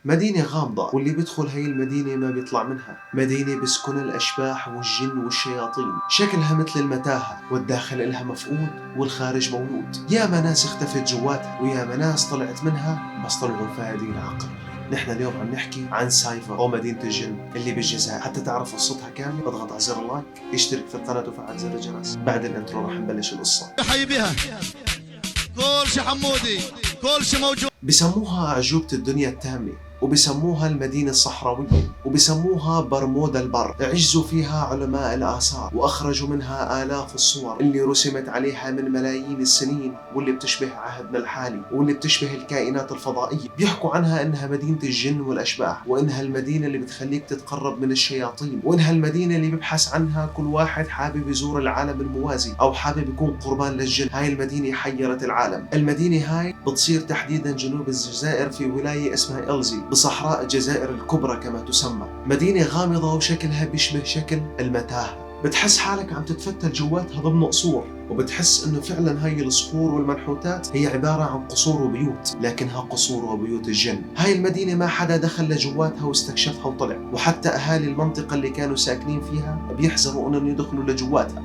مدينة غامضة، واللي بيدخل هاي المدينة ما بيطلع منها. مدينة بسكن الأشباح والجن والشياطين، شكلها مثل المتاهة، والداخل إلها مفقود والخارج مولود. ياما ناس اختفت جواتها، وياما ناس طلعت منها بس طلعوا فاقدين العقل. نحن اليوم عم نحكي عن سايفر أو مدينة الجن اللي بالجزائر. حتى تعرف قصتها كاملة اضغط على زر اللايك، اشترك في القناة وفعل زر الجرس. بعد الانترو رح نبلش القصة. حي بها كل شي حمودي، كل شي موجود. بسموها أعجوبة الدنيا التامة، وبسموها المدينة الصحراوية، وبسموها برمودا البر. عجزوا فيها علماء الآثار وأخرجوا منها آلاف الصور اللي رسمت عليها من ملايين السنين، واللي بتشبه عهدنا الحالي واللي بتشبه الكائنات الفضائية. بيحكوا عنها إنها مدينة الجن والأشباح، وإنها المدينة اللي بتخليك تتقرب من الشياطين، وإنها المدينة اللي بيبحث عنها كل واحد حابب يزور العالم الموازي أو حابب يكون قربان للجن. هاي المدينة حيرت العالم. المدينة هاي بتصير تحديدا جنوب الجزائر في ولاية اسمها إلزي بصحراء الجزائر الكبرى كما تسمى. مدينة غامضة وشكلها بيشبه شكل المتاهة. بتحس حالك عم تتفتل جواتها ضمن قصور، وبتحس انه فعلا هاي الصخور والمنحوتات هي عبارة عن قصور وبيوت، لكنها قصور وبيوت الجن. هاي المدينة ما حدا دخل لجواتها واستكشفها وطلع، وحتى اهالي المنطقة اللي كانوا ساكنين فيها بيحذروا انهم يدخلوا لجواتها،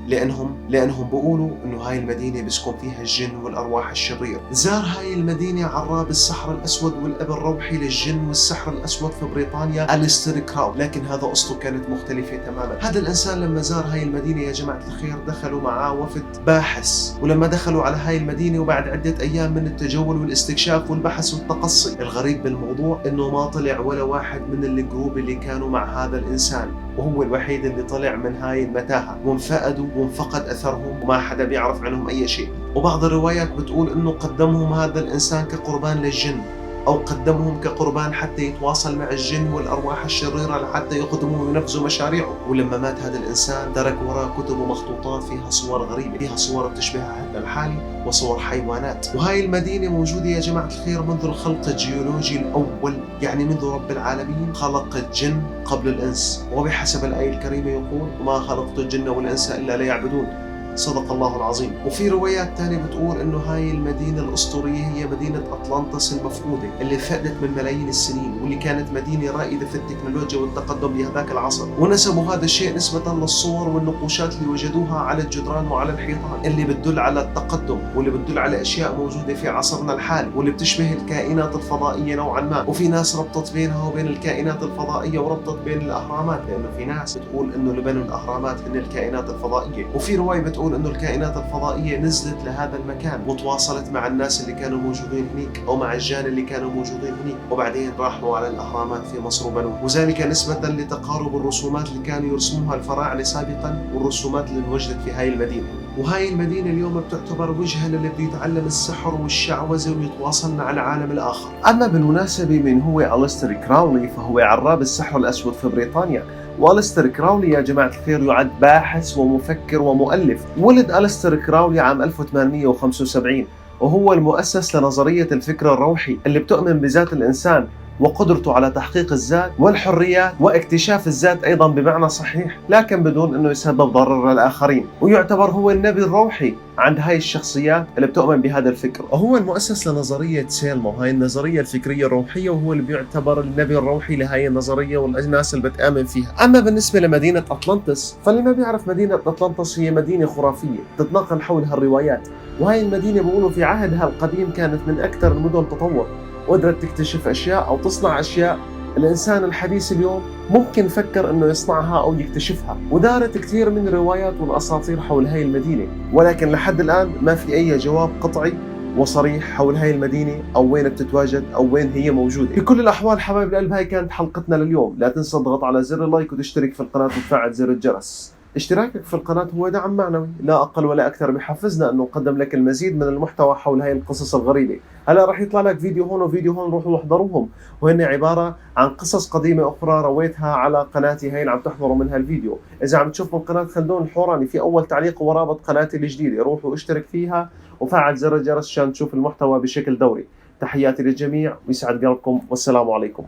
لانهم بيقولوا انه هاي المدينة بيسكن فيها الجن والارواح الشريرة. زار هاي المدينة عراب السحر الاسود والاب الروحي للجن والسحر الاسود في بريطانيا أليستر كراو، لكن هذا قصته كانت مختلفة تماما. هذا الانسان لما زار هاي المدينة يا جماعة الخير دخلوا معاه وفد باحث، ولما دخلوا على هاي المدينة وبعد عدة أيام من التجول والاستكشاف والبحث والتقصي، الغريب بالموضوع إنه ما طلع ولا واحد من الجروب اللي كانوا مع هذا الإنسان، وهو الوحيد اللي طلع من هاي المتاهة، وانفقدوا وانفقد أثرهم وما حدا بيعرف عنهم أي شيء. وبعض الروايات بتقول إنه قدمهم هذا الإنسان كقربان للجن، أو قدمهم كقربان حتى يتواصل مع الجن والأرواح الشريرة لحتى يخدموا وينفذوا مشاريعه. ولما مات هذا الإنسان ترك وراه كتب ومخطوطات فيها صور غريبة، فيها صور بتشبه عهدنا الحالي وصور حيوانات. وهاي المدينة موجودة يا جماعة الخير منذ الخلق الجيولوجي الأول، يعني منذ رب العالمين خلق الجن قبل الإنس، وبحسب الآية الكريمة يقول: وما خلقت الجن والإنس إلا ليعبدون. صدق الله العظيم. وفي روايات تانية بتقول انه هاي المدينة الاسطورية هي مدينة اطلانتس المفقودة اللي فقدت من ملايين السنين، واللي كانت مدينة رائدة في التكنولوجيا والتقدم بهذاك العصر. ونسبوا هذا الشيء نسبة للصور والنقوشات اللي وجدوها على الجدران وعلى الحيطان، اللي بتدل على التقدم واللي بتدل على اشياء موجودة في عصرنا الحالي، واللي بتشبه الكائنات الفضائية نوعا ما. وفي ناس ربطت بينها وبين الكائنات الفضائية وربطت بين الاهرامات، لانه في ناس بتقول انه اللي بنوا الاهرامات هن الكائنات الفضائية. وفي رواية بتقول انه الكائنات الفضائية نزلت لهذا المكان وتواصلت مع الناس اللي كانوا موجودين هنيك، او مع الجان اللي كانوا موجودين هنيك، وبعدين راحوا على الاهرامات في مصر وبنوها. وذلك نسبة لتقارب الرسومات اللي كانوا يرسموها الفراعنة سابقا والرسومات اللي انوجدت في هاي المدينة. وهاي المدينة اليوم بتعتبر وجهة للي بده يتعلم السحر والشعوذة ويتواصل مع العالم الآخر. أما بالمناسبة من هو أليستر كراولي، فهو عراب السحر الأسود في بريطانيا. وأليستر كراولي يا جماعة الخير يعد باحث ومفكر ومؤلف. ولد أليستر كراولي عام 1875، وهو المؤسس لنظرية الفكر الروحي اللي بتؤمن بذات الإنسان وقدرته على تحقيق الذات والحريات واكتشاف الذات أيضا بمعنى صحيح، لكن بدون أنه يسبب ضرر للآخرين. ويعتبر هو النبي الروحي عند هاي الشخصيات اللي بتؤمن بهذا الفكر. وهو المؤسس لنظرية سيلمو، هاي النظرية الفكرية الروحية، وهو اللي بيعتبر النبي الروحي لهاي النظرية والناس اللي بتآمن فيها. أما بالنسبة لمدينة أطلانتس، فاللي ما بيعرف مدينة أطلانتس هي مدينة خرافية تتناقل حولها الروايات. وهي المدينة بيقولوا في عهدها القديم كانت من أكثر المدن تطور، وقدرت تكتشف أشياء أو تصنع أشياء الإنسان الحديث اليوم ممكن فكر إنه يصنعها أو يكتشفها. ودارت كثير من الروايات والأساطير حول هاي المدينة، ولكن لحد الآن ما في أي جواب قطعي وصريح حول هاي المدينة أو وين بتتواجد أو وين هي موجودة. في كل الأحوال حبايب القلب، هاي كانت حلقتنا لليوم. لا تنسى تضغط على زر اللايك وتشترك في القناة وتفعل زر الجرس. اشتراكك في القناة هو دعم معنوي لا أقل ولا أكثر، بحفزنا أنه نقدم لك المزيد من المحتوى حول هاي القصص الغريبة. هلا رح يطلع لك فيديو هون وفيديو هون، روحوا واحضروهم، وهن عبارة عن قصص قديمة أخرى رويتها على قناتي هاي اللي عم تحضروا منها الفيديو. إذا عم تشوف من قناة خلدون الحوراني في أول تعليق ورابط قناتي الجديدة، روحوا اشترك فيها وفعل زر الجرس عشان تشوف المحتوى بشكل دوري. تحياتي للجميع ويسعد قلبكم، والسلام عليكم.